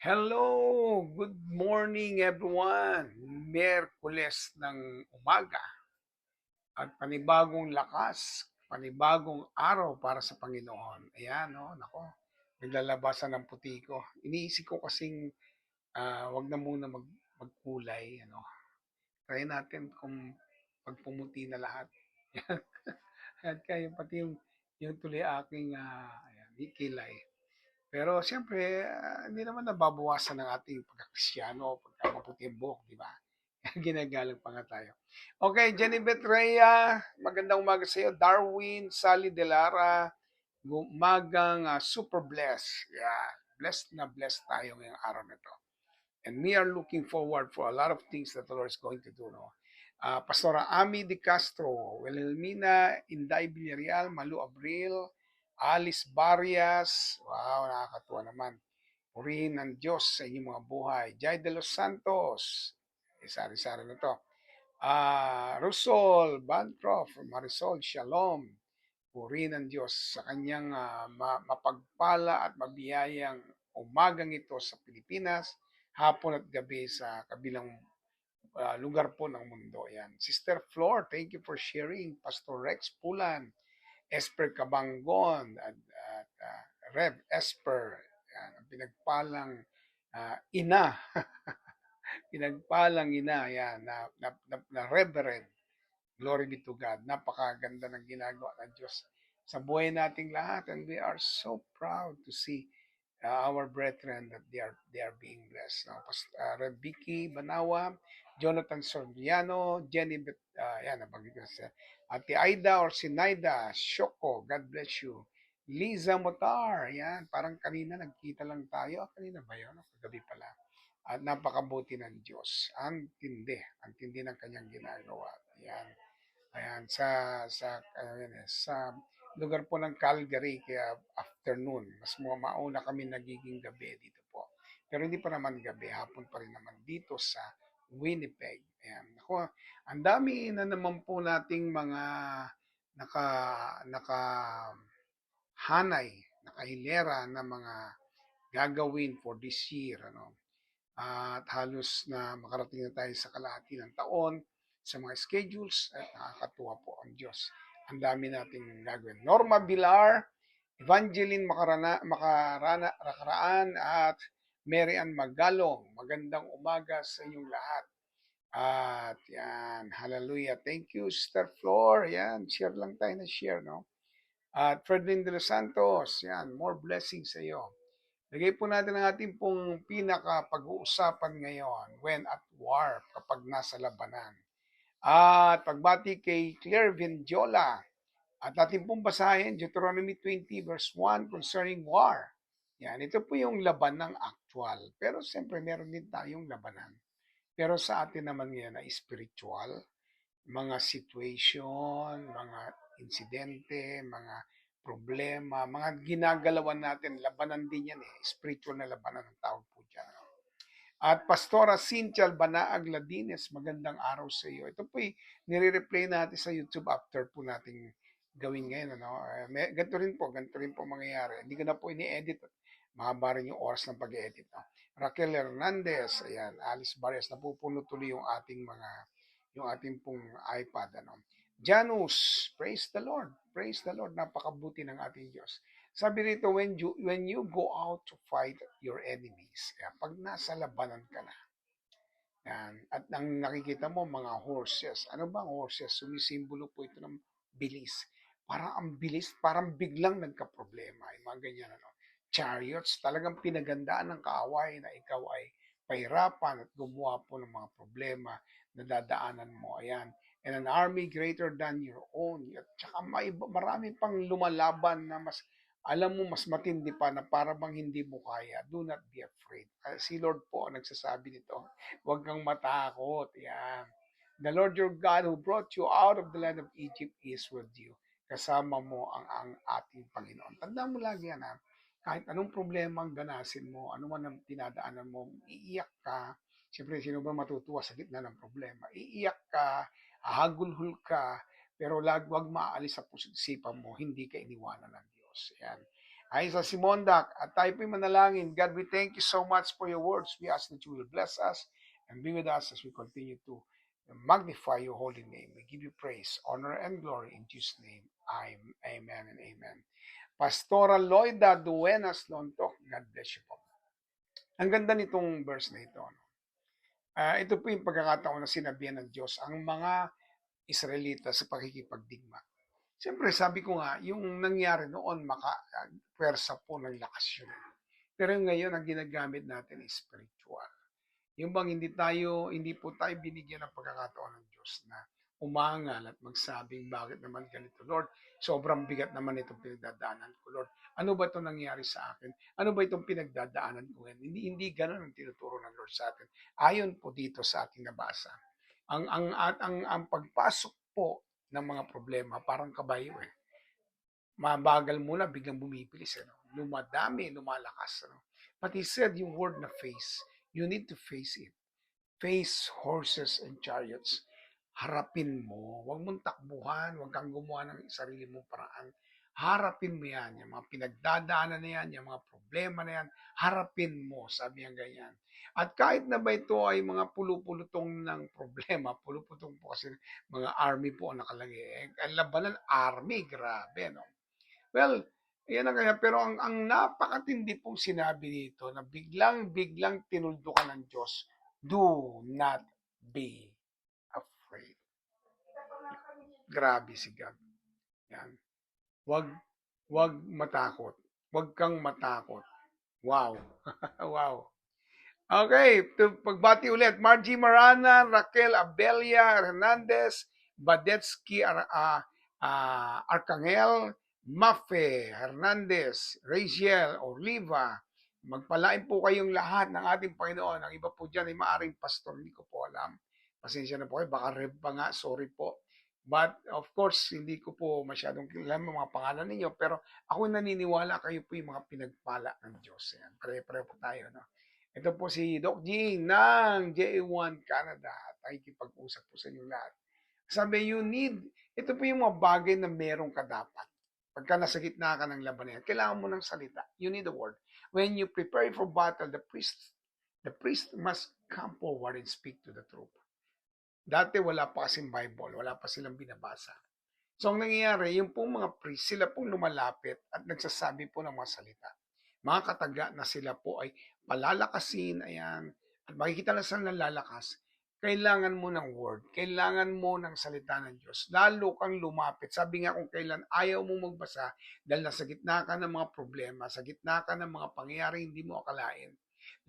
Hello! Good morning everyone! Miyerkules ng umaga at panibagong lakas, panibagong araw para sa Panginoon. Ayan, no? Nako, naglalabasan ng puti ko. Iniisip ko kasing wag na muna magkulay. Ano? Try natin kung pagpumuti na lahat. At kaya pati yung tuloy aking ayan, kilay. Pero siyempre, hindi naman nababawasan ng ating pagkakristyano, pagkamaputi ang buhok, di ba? Ginagalang pa nga tayo. Okay, Jenny Rhea, magandang umaga sa iyo. Darwin, Sally Delara, umagang super blessed. Yeah, blessed tayo ngayong araw na to. And we are looking forward for a lot of things that the Lord is going to do. No? Pastora Ami De Castro, Wilhelmina Inday Villarreal, Malu Abril, Alice Barrias, wow, nakakatuwa naman. Purihin ng Diyos sa inyong mga buhay. Jai de los Santos, sari-sari na to. Rusol, Bancroft, Marisol, Shalom. Purihin ng Diyos sa kanyang mapagpala at mabiyayang umagang ito sa Pilipinas, hapon at gabi sa kabilang lugar po ng mundo. Yan. Sister Flor, thank you for sharing. Pastor Rex Pulan, Esper Cabangon, at Rev Esper, yan, ang pinagpalang ina, pinagpalang ina, yan, na Reverend. Glory be to God. Napakaganda ng ginagawa ng Diyos sa buhay nating lahat, and we are so proud to see our brethren that they are being blessed. Rev Vicky Banawa, Jonathan Soriano, Jenny, yan, nabanggit ko siya. Ate Aida or Sinaida, Shoko, God bless you. Liza Motar, yan, parang kanina nagkita lang tayo. Kanina ba yun? Kagabi pala. At napakabuti ng Diyos. Ang tindi ng kanyang ginagawa. Yan. Ayan, sa lugar po ng Calgary, kaya afternoon. Mas mauna kami nagiging gabi dito po. Pero hindi pa naman gabi, hapon pa rin naman dito sa Winnipeg. Ayan. Ako, ang dami na naman po nating mga naka hanay, nakahilera na mga gagawin for this year, ano. At halos na makarating na tayo sa kalahati ng taon sa mga schedules at nakakatuwa po ang Diyos. Ang dami nating gagawin. Norma Villar, Evangeline Makaraan at Mary Ann Magalong. Magandang umaga sa inyong lahat. At yan, hallelujah. Thank you, Sister Flor. Yan, share lang tayo na share, no? At Ferdinand de los Santos, yan, more blessings sa iyo. Lagay po natin ang ating pong pinaka-pag-uusapan ngayon, when at war, kapag nasa labanan. At pagbati kay Claire Vindiola, at ating pong basahin, Deuteronomy 20 verse 1 concerning war. Yan, ito po yung laban ng actual. Pero siyempre meron din tayong labanan. Pero sa atin naman ngayon ay spiritual, mga situation, mga insidente, mga problema, mga ginagalawan natin, labanan din yan eh. Spiritual na labanan ang tawag po dyan. At Pastora Cynthia Banaag Ladines, magandang araw sa iyo. Ito po nire-replay natin sa YouTube after po nating gawin ngayon. Ano? Ganito rin po mangyayari. Hindi ko na po ini-edit. Mahaba rin yung oras ng pag-edit. No? Raquel Hernandez, ayan, Alice Barres, napupuno tuloy yung ating pong iPad. Ano? Janus, praise the Lord. Praise the Lord. Napakabuti ng ating Diyos. Sabi rito, when you go out to fight your enemies, pag nasa labanan ka na, yan, at ang nakikita mo, mga horses. Ano ba ang horses? Sumisimbolo po ito ng bilis. Parang ang bilis, parang biglang nagka-problema. Yung mga ganyan, ano. Chariots, talagang pinagandaan ng kaaway na ikaw ay pahirapan at gumawa po ng mga problema na dadaanan mo. Ayan. And an army greater than your own. At saka marami pang lumalaban na alam mo, mas matindi pa na para bang hindi mo kaya. Do not be afraid. Si Lord po ang nagsasabi nito. Huwag kang matakot. Yan. The Lord your God who brought you out of the land of Egypt is with you. Kasama mo ang ating Panginoon. Tandaan mo lagi yan, ha? Kahit anong problema ang ganasin mo, ano man ang tinadaanan mo, iiyak ka. Siyempre, sino ba matutuwa sa gitna ng problema? Iiyak ka, hahagulhul ka, pero wag maalis sa isipan mo, hindi ka iniwanan ng Diyos. Yan. Ayon sa Simondak, at tayo po'y manalangin. God, we thank you so much for your words. We ask that you will bless us and be with us as we continue to magnify your holy name. We give you praise, honor, and glory in Jesus' name. Amen and amen. Pastora Loida Duenas Lontok, God bless you po. Ang ganda nitong verse na ito. Ito po yung pagkakataon na sinabihan ng Diyos ang mga Israelita sa pakikipagdigma. Siyempre, sabi ko nga, yung nangyari noon, pwersa po ng lakas yun. Pero ngayon, ang ginagamit natin is spiritual. Yung bang hindi po tayo binigyan ng pagkakataon ng Diyos na umangal at magsabing, bakit naman ganito, Lord? Sobrang bigat naman itong pinagdadaanan ko, Lord. Ano ba itong nangyari sa akin? Ano ba itong pinagdadaanan ko? Hindi ganun ang tinuturo ng Lord sa atin. Ayon po dito sa ating nabasa. Ang pagpasok po ng mga problema, parang kabayo eh. Mabagal muna, biglang bumibilis. Lumadami, lumalakas. But he said yung word na face, you need to face it. Face horses and chariots. Harapin mo. Huwag mong takbuhan. Huwag kang gumawa ng sarili mong paraan. Harapin mo yan. Yung mga pinagdadaanan na yan, yung mga problema na yan, harapin mo. Sabi niya ganyan. At kahit na ba ito ay mga pulupulutong ng problema, pulupulutong po kasi mga army po ang nakalagay. Ang labanan, army, grabe, no? Well, yan ang kaya. Pero ang napakatindi pong sinabi dito na biglang tinuldukan ng Diyos, do not be afraid. Grabe si God. Yan. Wag matakot. Wag kang matakot. Wow. Wow. Okay, pagbati ulit. Margie Marana, Raquel Abelia Hernandez, Badetsky Arcangel, Mafe Hernandez, Rachel Oliva. Magpalain po kayong lahat ng ating Panginoon. Ang iba po dyan ay maaring pastor, hindi ko po alam. Pasensya na po kayo, baka rev pa nga, sorry po. But of course, hindi ko po masyadong kilala mga pangalan ninyo, pero ako naniniwala kayo po yung mga pinagpala ng Diyos. Yan. Pare-pare po tayo, no? Ito po si Doc Jing ng JA1 Canada. Nakikipag-usap po sa inyo lahat. Sabi, ito po yung mga bagay na meron ka dapat. Pagka nasa gitna ka ng labanan, kailangan mo ng salita. You need a word. when you prepare for battle, the priest must come forward and speak to the troop. Dati wala pa kasing Bible, wala pa silang binabasa. So, ang nangyayari, yung pong mga priest, sila pong lumalapit at nagsasabi po ng mga salita. Mga kataga na sila po ay palalakasin, ayan, at makikita na sila lalakas. Kailangan mo ng word, kailangan mo ng salita ng Diyos. Lalo kang lumapit. Sabi nga kung kailan ayaw mo magbasa dahil nasa gitna ka ng mga problema, sa gitna ka ng mga pangyayari hindi mo akalain,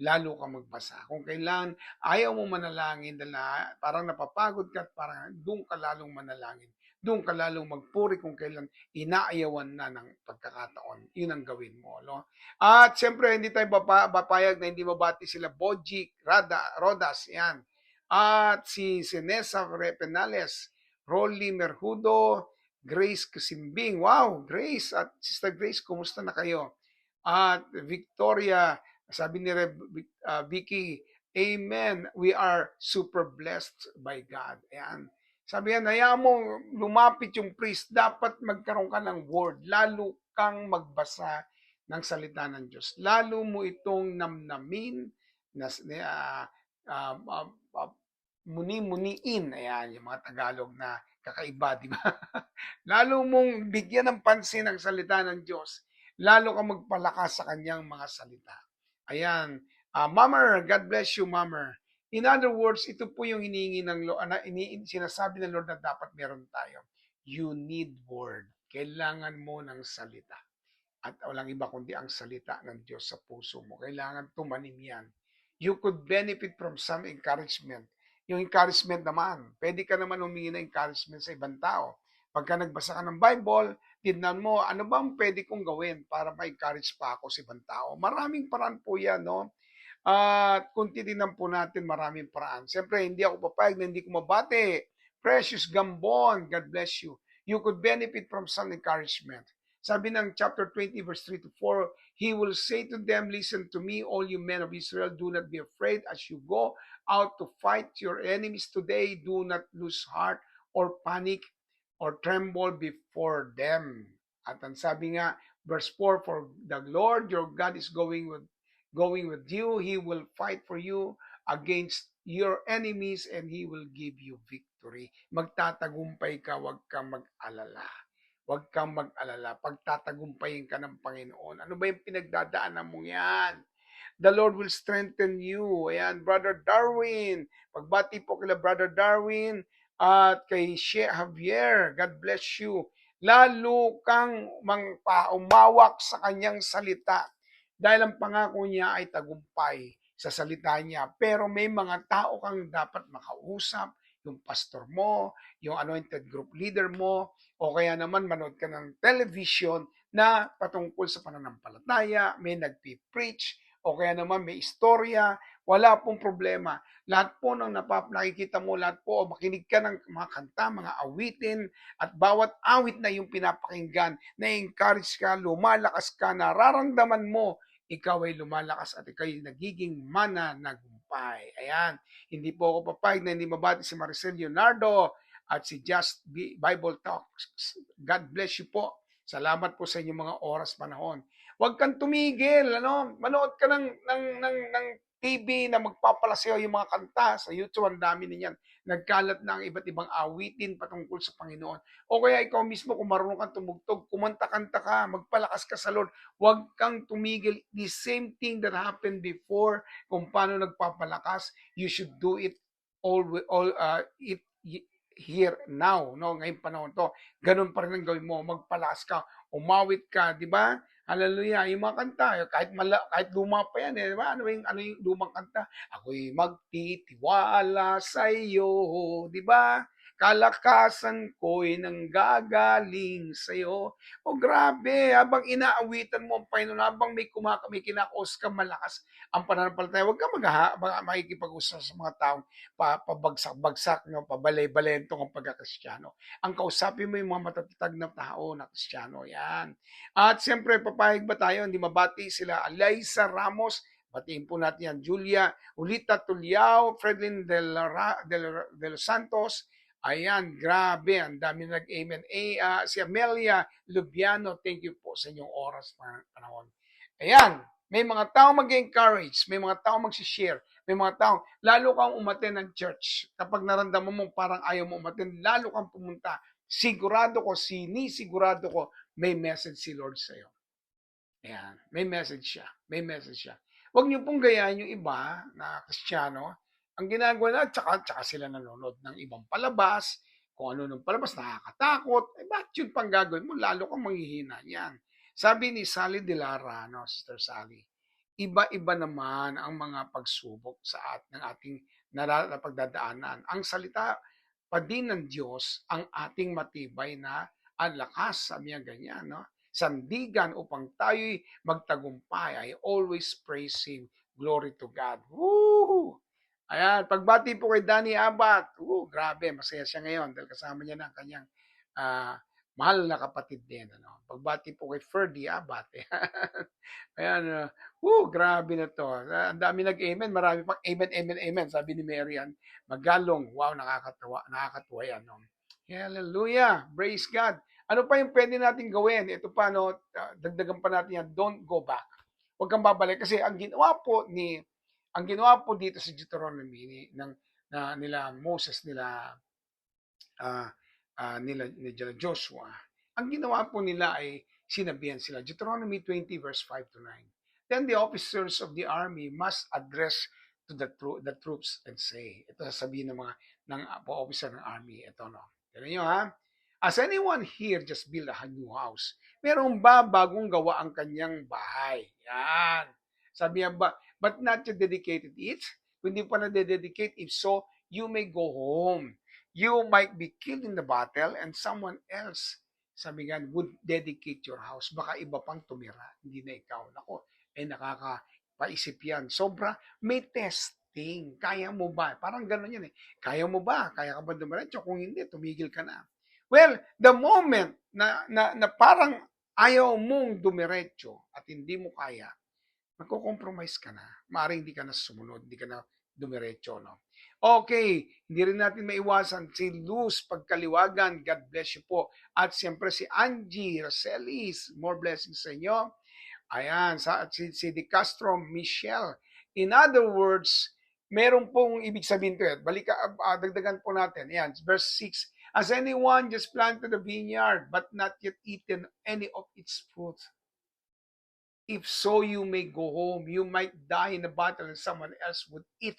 lalo kang magbasa. Kung kailan ayaw mo manalangin dahil parang napapagod ka at parang doon ka lalong manalangin, doon ka lalong magpuri kung kailan inaayawan na ng pagkakataon. Yun ang gawin mo. No? At siyempre, hindi tayo papayag na hindi mabati sila Bojic, Rodas, yan. At si Nessa Penales, Rolly Merhudo, Grace Kasimbing. Wow, Grace at Sister Grace, kumusta na kayo? At Victoria, sabi ni Vicky, Amen. We are super blessed by God. Ayan. Sabi yan, hayaan mo lumapit yung priest, dapat magkaroon ka ng word, lalo kang magbasa ng salita ng Diyos. Lalo mo itong namnamin, muni-muniin, ayan, yung mga Tagalog na kakaiba, di ba? Lalo mong bigyan ng pansin ang salita ng Diyos, lalo kang magpalakas sa kanyang mga salita. Ayan, Mama, God bless you, Mama. In other words, ito po yung hinihingi ng Lord, sinasabi ng Lord na dapat meron tayo. You need word. Kailangan mo ng salita. At walang iba kundi ang salita ng Diyos sa puso mo. Kailangan tumanim yan. You could benefit from some encouragement. Yung encouragement naman, pwede ka naman humingi ng encouragement sa ibang tao. Pagka nagbasa ka ng Bible, tignan mo, ano bang pwede kong gawin para ma-encourage pa ako sa ibang tao? Maraming paraan po yan, no? At kung titignan po natin, maraming paraan. Siyempre, hindi ako papayag na hindi ko mabati. Precious Gambon, God bless you. You could benefit from some encouragement. Sabi ng chapter 20, verse 3 to 4, He will say to them, Listen to me, all you men of Israel, do not be afraid as you go out to fight your enemies today. Do not lose heart or panic or tremble before them. At ang sabi nga, verse 4, For the Lord your God is going with you. He will fight for you against your enemies and He will give you victory. Magtatagumpay ka, huwag kang mag-alala. Huwag kang mag-alala. Pagtatagumpayin ka ng Panginoon. Ano ba yung pinagdadaanan mo yan? The Lord will strengthen you. Ayan, Brother Darwin. Pagbati po kila Brother Darwin at kay Sheikh Javier. God bless you. Lalo kang umawak sa kanyang salita. Dahil ang pangako niya ay tagumpay sa salita niya. Pero may mga tao kang dapat makausap, yung pastor mo, yung anointed group leader mo, o kaya naman manood ka ng television na patungkol sa pananampalataya, may nagpi-preach, o kaya naman may istorya, wala pong problema. Lahat po ng nakikita mo, lahat po, makinig ka ng mga kanta, mga awitin, at bawat awit na yung pinapakinggan, na-encourage ka, lumalakas ka, nararamdaman mo, ikaw ay lumalakas at ikaw ay nagiging mananagumpay. Ayan, hindi po ako papayag na hindi mabati si Maricel Leonardo at si Just Bible Talks. God bless you po. Salamat po sa inyong mga oras panahon. Huwag kang tumigil, ano? Manood ka ng TV na magpapalasayaw yung mga kanta sa YouTube, ang dami niyan. Nagkalat na ang iba't ibang awitin patungkol sa Panginoon. O kaya ikaw mismo, kung marunong kang tumugtog, kumanta-kanta ka, magpalakas ka sa Lord. Huwag kang tumigil. The same thing that happened before, kung paano nagpapalakas, you should do it here now, no? Ngayong panahon to. Ganun pa rin ang gawin mo. Magpalakas ka, umawit ka, di ba? Hallelujah. Yung mga kanta, kahit luma pa yan, di ba? Ano yung lumang kanta? Ako'y magtitiwala sa iyo, di ba? Kalakasan ko'y nanggagaling sa iyo. O grabe, habang inaawitan mo ang Panginoon, habang may kinakos ka malakas ang pananampalataya, huwag ka makikipag-usap sa mga taong pabagsak-bagsak, no? Pabalay-balentong ang pagkakristyano. Ang kausapin mo yung mga matatatag na tao na kristyano. Yan. At siyempre, papayag ba tayo? Hindi mabati sila. Alaysa Ramos, batiin po natin yan. Julia Ulita Tuliao, Fredlin del Santos. Ayan, grabe. Ang dami nag-amen. Si Amelia Lubiano, thank you po sa inyong oras panahon. Ayan. May mga taong mag-encourage, may mga taong mag-share, may mga taong, lalo kang umattend ng church. Kapag naramdaman mo parang ayaw mo umattend, lalo kang pumunta. Sinisigurado ko, may message si Lord sa'yo. Ayan, may message siya. May message siya. Huwag niyo pong gayahin yung iba na Kristiyano. Ang ginagawa na, tsaka sila nanonood ng ibang palabas, kung ano nung palabas, nakakatakot. Eh, bakit yun pang gagawin mo? Lalo kang manghihina yan. Sabi ni Sally De Lara, no, Sister Sally, iba-iba naman ang mga pagsubok ng ating napagdadaanan. Ang salita pa din ng Diyos ang ating matibay na ang lakas, sabi niya ganyan, no? Sandigan upang tayo'y magtagumpay. I always praise Him. Glory to God. Woo! Ayan, pagbati po kay Danny Abat. Grabe, masaya siya ngayon dahil kasama niya na ang kanyang ah, mahal na kapatid din. Ano? Pagbati po kay Ferdy Abat. Ayan, grabe na to. Ang dami nag-amen, marami pang amen, amen, amen. Sabi ni Marian, Magalong. Wow, nakakatuwa yan. No? Hallelujah. Praise God. Ano pa yung pwede natin gawin? Ito pa, no, dagdagan pa natin yan, don't go back. Huwag kang babalik kasi ang ginawa po dito sa Deuteronomy nila Moses, nila Joshua, ang ginawa po nila ay sinabihan sila. Deuteronomy 20 verse 5 to 9. Then the officers of the army must address to the troops and say, ito sasabihin ng officer ng army, ito no. Tignan nyo ha. Has anyone here just built a new house? Meron ba bagong gawa ang kanyang bahay? Yan. Sabi niya ba, but not yet dedicated it? Kung hindi pa na-dedicate, if so, you may go home. You might be killed in the battle and someone else, sabi nga, would dedicate your house. Baka iba pang tumira, hindi na ikaw. Nako, nakakapaisip yan. Sobra, may testing. Kaya mo ba? Parang gano'n yan eh. Kaya mo ba? Kaya ka ba dumiretso? Kung hindi, tumigil ka na. Well, the moment na parang ayaw mong dumiretso at hindi mo kaya, magko-compromise ka na. Maaaring hindi ka na sumunod, hindi ka na dumiretso, no? Okay, hindi rin natin maiwasan si Luz Pagkaliwagan. God bless you po. At siyempre si Angie Roselis, more blessings sa inyo. Ayan, si De Castro Michelle. In other words, meron pong ibig sabihin to. Dagdagan po natin. Ayan, verse 6. Has anyone just planted a vineyard but not yet eaten any of its fruit? If so, you may go home. You might die in a battle and someone else would eat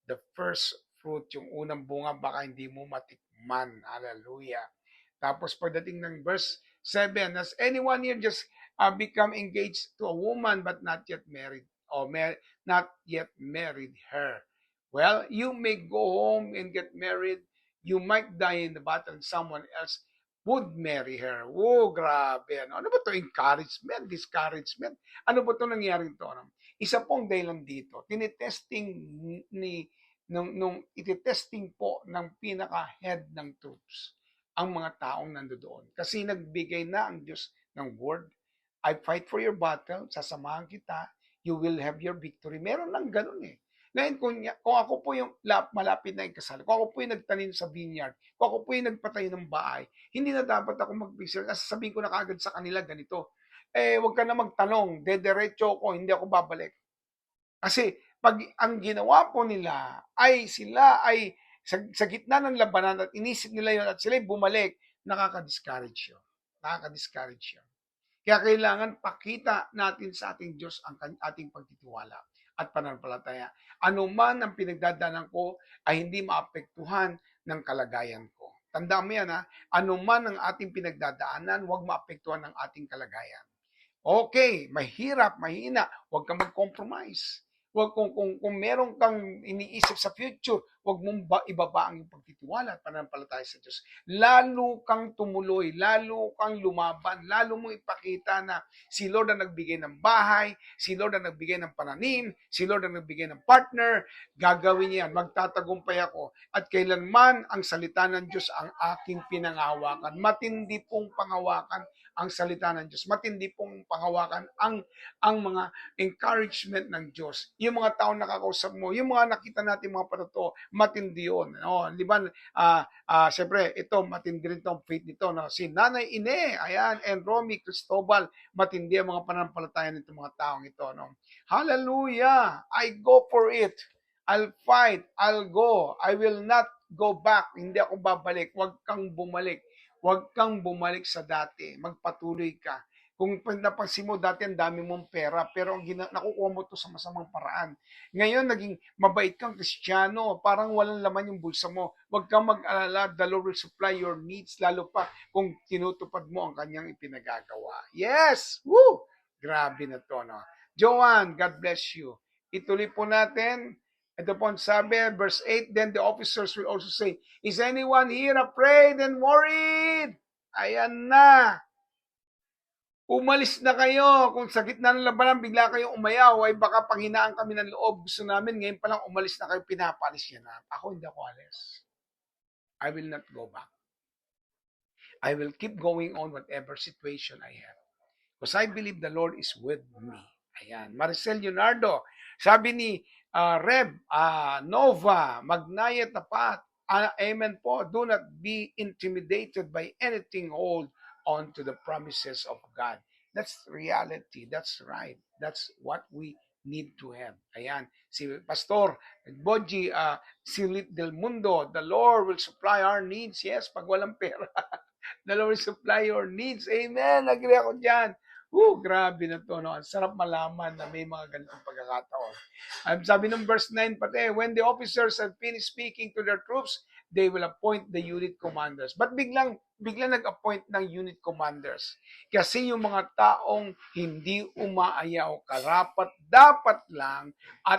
the first fruit. Yung unang bunga, baka hindi mo matikman. Hallelujah. Tapos pagdating ng verse 7, has anyone here just become engaged to a woman but not yet married or not yet married her? Well, you may go home and get married. You might die in the battle and someone else would marry her. Grabe. Ano ba to? Encouragement, discouragement. Ano ba to nangyari to? Isa pong dahilan dito, tinitesting ititesting po ng pinaka-head ng troops ang mga taong nandoon. Kasi nagbigay na ang Diyos ng word. I fight for your battle, sasamahan kita, you will have your victory. Meron lang ganun eh. Ngayon, kung ako po yung malapit na ikasal, kung ako po yung nagtanim sa vineyard, kung ako po yung nagpatayo ng bahay, hindi na dapat ako mag-visual. Kasi sabihin ko na kagad sa kanila ganito, wag ka na magtanong, dederecho ko, hindi ako babalik. Kasi pag ang ginawa po nila ay sila ay sa gitna ng labanan at inisip nila yun at sila bumalik, nakaka-discourage yun. Nakaka-discourage yun. Kaya kailangan pakita natin sa ating Diyos ang ating pagtitiwala at pananampalataya. Ano man ang pinagdadaanan ko ay hindi maapektuhan ng kalagayan ko. Tandaan mo yan ha, ano man ang ating pinagdadaanan, huwag maapektuhan ng ating kalagayan. Okay, mahirap, mahina, huwag kang mag-compromise. Huwag kung meron kang iniisip sa future, huwag mong ibaba ang iyong pagtitiwala at pananampalataya sa Diyos. Lalo kang tumuloy, lalo kang lumaban, lalo mong ipakita na si Lord ang nagbigay ng bahay, si Lord ang nagbigay ng pananim, si Lord ang nagbigay ng partner, gagawin niya, magtatagumpay ako. At kailanman ang salita ng Diyos ang aking pinangahawakan. Matindi pong pangawakan ang salita ng Diyos. Matindi pong panghawakan ang mga encouragement ng Diyos. Yung mga tao nakakausap mo, yung mga nakita natin mga patotoo, matindi yun. No? Di ba? Siyempre, ito, matindi rin itong faith nito. No? Si Nanay Ine, ayan, and Romy Cristobal, matindi ang mga pananampalataya nitong mga taong ito. No? Hallelujah! I go for it. I'll fight. I'll go. I will not go back. Hindi ako babalik. Huwag kang bumalik. Huwag kang bumalik sa dati. Magpatuloy ka. Kung napansin mo, dati ang dami mong pera, pero ang nakukuha mo to sa masamang paraan. Ngayon, naging mabait kang Kristiyano, parang walang laman yung bulsa mo. Huwag kang mag-alala, the Lord will supply your needs, lalo pa kung tinutupad mo ang kanyang ipinagagawa. Yes! Woo! Grabe na to, no? Joanne, God bless you. Ituloy po natin. Ito po ang sabi, verse 8, then the officers will also say, is anyone here afraid and worried? Ayan na. Umalis na kayo. Kung sa gitna ng labanan, bigla kayong umayaw, ay baka panghinaan kami ng loob. Gusto namin, ngayon pa lang umalis na kayo, pinapalis yan na. Ako hindi ako alis. I will not go back. I will keep going on whatever situation I have. Because I believe the Lord is with me. Ayan. Maricel Leonardo, sabi ni Reb Nova, Magnaya Tapat, amen po, do not be intimidated by anything, hold on to the promises of God. That's reality. That's right. That's what we need to have. Ayan. Si Pastor Boji Silit del Mundo, the Lord will supply our needs. Yes, pag walang pera. The Lord will supply your needs. Amen. Agree ako dyan. Grabe na to, no? Ang sarap malaman na may mga ganitong pagkakataon. Sabi ng verse 9 pati, when the officers have finished speaking to their troops, they will appoint the unit commanders. But biglang nag-appoint ng unit commanders. Kasi yung mga taong hindi umaayaw,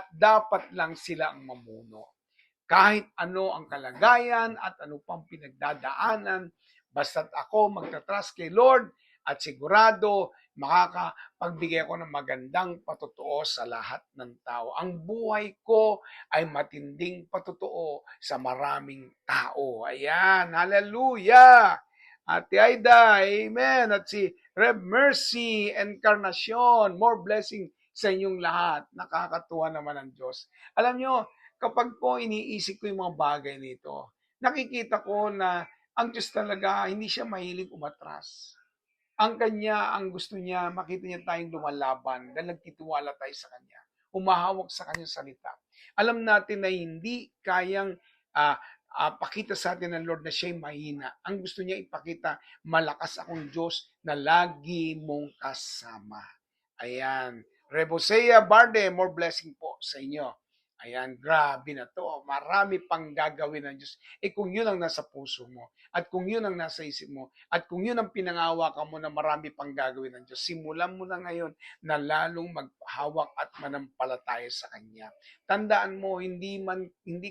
dapat lang sila ang mamuno. Kahit ano ang kalagayan at ano pang pinagdadaanan, basta't ako magtatrust kay Lord at sigurado makakapagbigay ako ng magandang patotoo sa lahat ng tao. Ang buhay ko ay matinding patotoo sa maraming tao. Ayan, hallelujah! Ate Aida, amen. At si Rev Mercy Encarnacion, more blessing sa inyong lahat. Nakakatuwa naman ang Diyos. Alam nyo, kapag po iniisip ko yung mga bagay nito, nakikita ko na ang Diyos talaga, hindi siya mahilig umatras. Ang gusto niya, makita niya tayong lumalaban dahil nagtitiwala tayo sa Kanya. Umahawak sa Kanyang salita. Alam natin na hindi kayang pakita sa atin ng Lord na siya'y mahina. Ang gusto niya ipakita, malakas akong Diyos na lagi mong kasama. Ayan. Rebosea Barde, more blessing po sa inyo. Ayan, grabe na to. Marami pang gagawin ng Diyos. Kung yun ang nasa puso mo, at kung yun ang nasa isip mo, at kung yun ang pinangawakan mo na marami pang gagawin ng Diyos, simulan mo na ngayon na lalong maghawak at manampalataya sa Kanya. Tandaan mo, hindi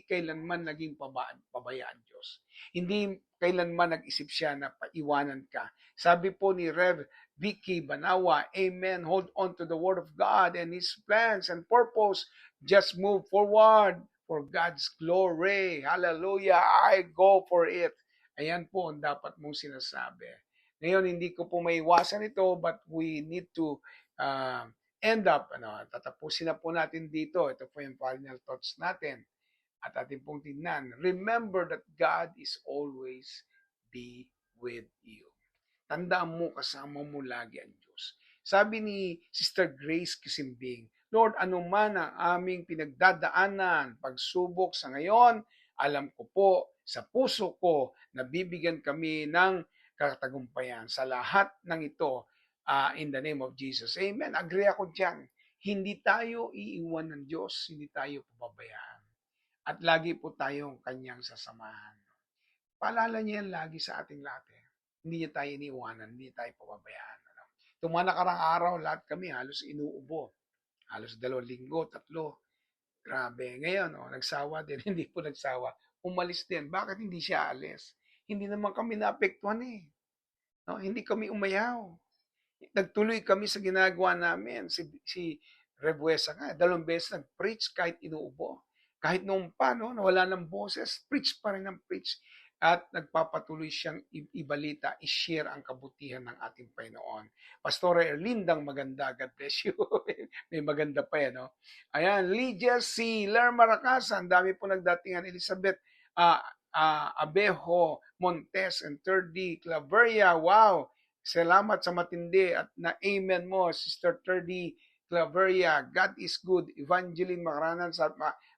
kailanman naging pabayaan Diyos. Hindi kailanman nag-isip siya na paiwanan ka. Sabi po ni Rev Vicky Banawa, amen, hold on to the Word of God and His plans and purpose. Just move forward for God's glory. Hallelujah. I go for it. Ayan po ang dapat mong sinasabi. Ngayon, hindi ko po maiwasan ito, but we need to end up. Tatapusin na po natin dito. Ito po yung final thoughts natin. At ating pong tingnan. Remember that God is always be with you. Tandaan mo, kasama mo lagi ang Diyos. Sabi ni Sister Grace Kisimbing, Lord, ano man ang aming pinagdadaanan, pagsubok sa ngayon, alam ko po, sa puso ko, nabibigyan kami ng katagumpayan sa lahat ng ito in the name of Jesus. Amen. Agree ako dyan. Hindi tayo iiwan ng Diyos, hindi tayo pababayaan. At lagi po tayong kanyang sasamahan. Paalala niya yan lagi sa ating lahat. Hindi niya tayo iniiwanan, hindi tayo pababayaan. Itong mga nakarang araw, lahat kami halos inuubo. Halos 2 linggo, 3. Grabe. Ngayon, nagsawa din. Hindi po nagsawa. Umalis din. Bakit hindi siya alis? Hindi naman kami naapektuhan eh. No? Hindi kami umayaw. Nagtuloy kami sa ginagawa namin. Si Rebuesa nga, 2 beses nag-preach kahit inuubo. Kahit noong pa, nawala ng boses, preach pa rin ang preach. at nagpapatuloy siyang ibalita, i-share ang kabutihan ng ating Panginoon. Pastora Erlindang maganda, God bless you. May maganda pa yan, no? Ayan, Lydia C. Lerma Racasa, ang dami po nagdatingan. Elizabeth Abejo Montes and 3D Claveria, wow! Salamat sa matindi at na amen mo, Sister 3D Claveria. God is good. Evangeline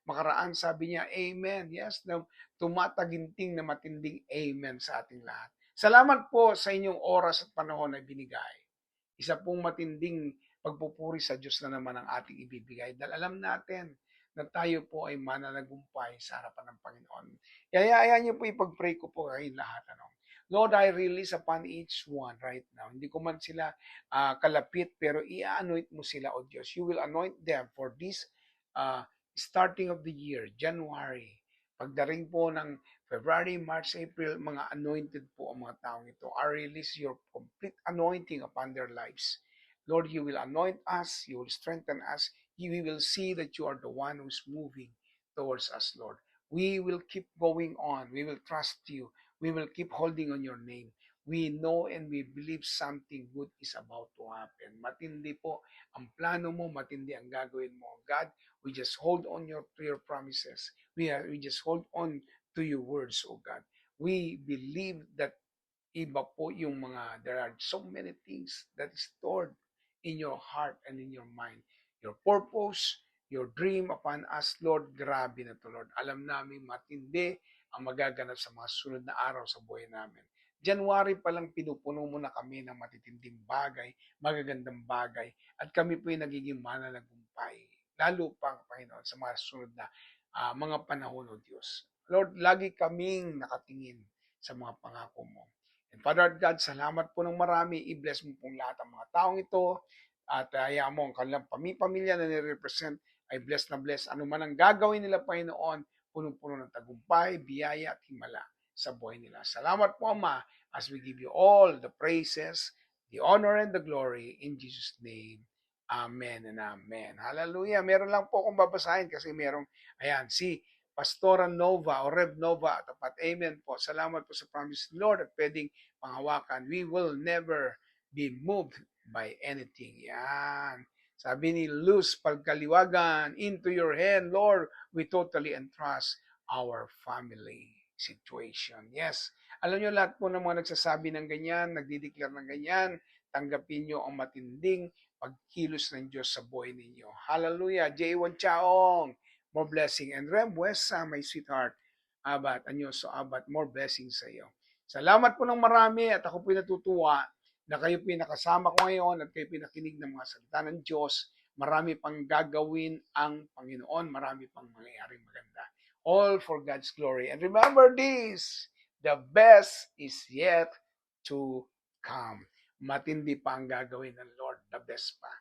Makaraan sabi niya, amen. Yes, na tumataginting na matinding amen sa ating lahat. Salamat po sa inyong oras at panahon na binigay. Isa pong matinding pagpupuri sa Diyos na naman ang ating ibibigay. Dahil alam natin na tayo po ay mananagumpay sa harapan ng Panginoon. Kaya niyo po ipag-pray ko po kayo lahat. Lord, I release upon each one right now. Hindi ko man sila kalapit, pero i-anoint mo sila, O Diyos. You will anoint them for this starting of the year, January. Pagdating po ng February, March, April, mga anointed po ang mga taong ito. I release your complete anointing upon their lives. Lord, you will anoint us, you will strengthen us, we will see that you are the one who's moving towards us, Lord. We will keep going on. We will trust you. We will keep holding on your name. We know and we believe something good is about to happen. Matindi po ang plano mo, matindi ang gagawin mo. God, we just hold on to your promises. We just hold on to your words, oh God. We believe that iba po yung there are so many things that is stored in your heart and in your mind. Your purpose, your dream upon us, Lord, grabe na to, Lord. Alam namin matindi ang magaganap sa mga sunod na araw sa buhay namin. January pa lang pinupuno mo na kami ng matitinding bagay, magagandang bagay, at kami po yung nagiging mananagumpay. Lalo pang, Panginoon, sa mga sunod na mga panahon, O Diyos. Lord, lagi kaming nakatingin sa mga pangako mo. And Father God, salamat po ng marami. I-bless mo pong lahat ng mga taong ito. At hayaan mo ang kanilang pamilya na nire-represent ay bless na bless. Ano man ang gagawin nila, Panginoon, punong-puno ng tagumpay, biyaya at himala sa buhay nila. Salamat po, Ama, as we give you all the praises, the honor, and the glory in Jesus' name. Amen and amen. Hallelujah. Meron lang po akong babasahin kasi merong, ayan, si Pastora Nova o Rev Nova, tapat. Amen po. Salamat po sa promise ng Lord at pwedeng panghawakan. We will never be moved by anything. Yan. Sabi ni Luz Pagkaliwagan, into your hand, Lord, we totally entrust our family situation. Yes. Alam nyo, lahat po ng mga nagsasabi ng ganyan, nagdideclare ng ganyan, tanggapin nyo ang matinding pagkilos ng Diyos sa buhay ninyo. Hallelujah. J1 Chaong, more blessing. And Rem Wesa, my sweetheart, Abat, Anyoso Abat, more blessing sa iyo. Salamat po ng marami at ako po natutuwa na kayo pinakasama ko ngayon at kayo pinakinig ng mga salita ng Diyos. Marami pang gagawin ang Panginoon. Marami pang mangyayaring maganda. All for God's glory. And remember this, the best is yet to come. Matindi pa ang gagawin ng Lord. The best pa.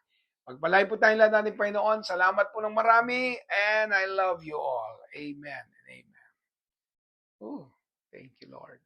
Magpalay po tayong lahat natin, Panginoon. Salamat po ng marami and I love you all. Amen and amen. Oh, thank you, Lord.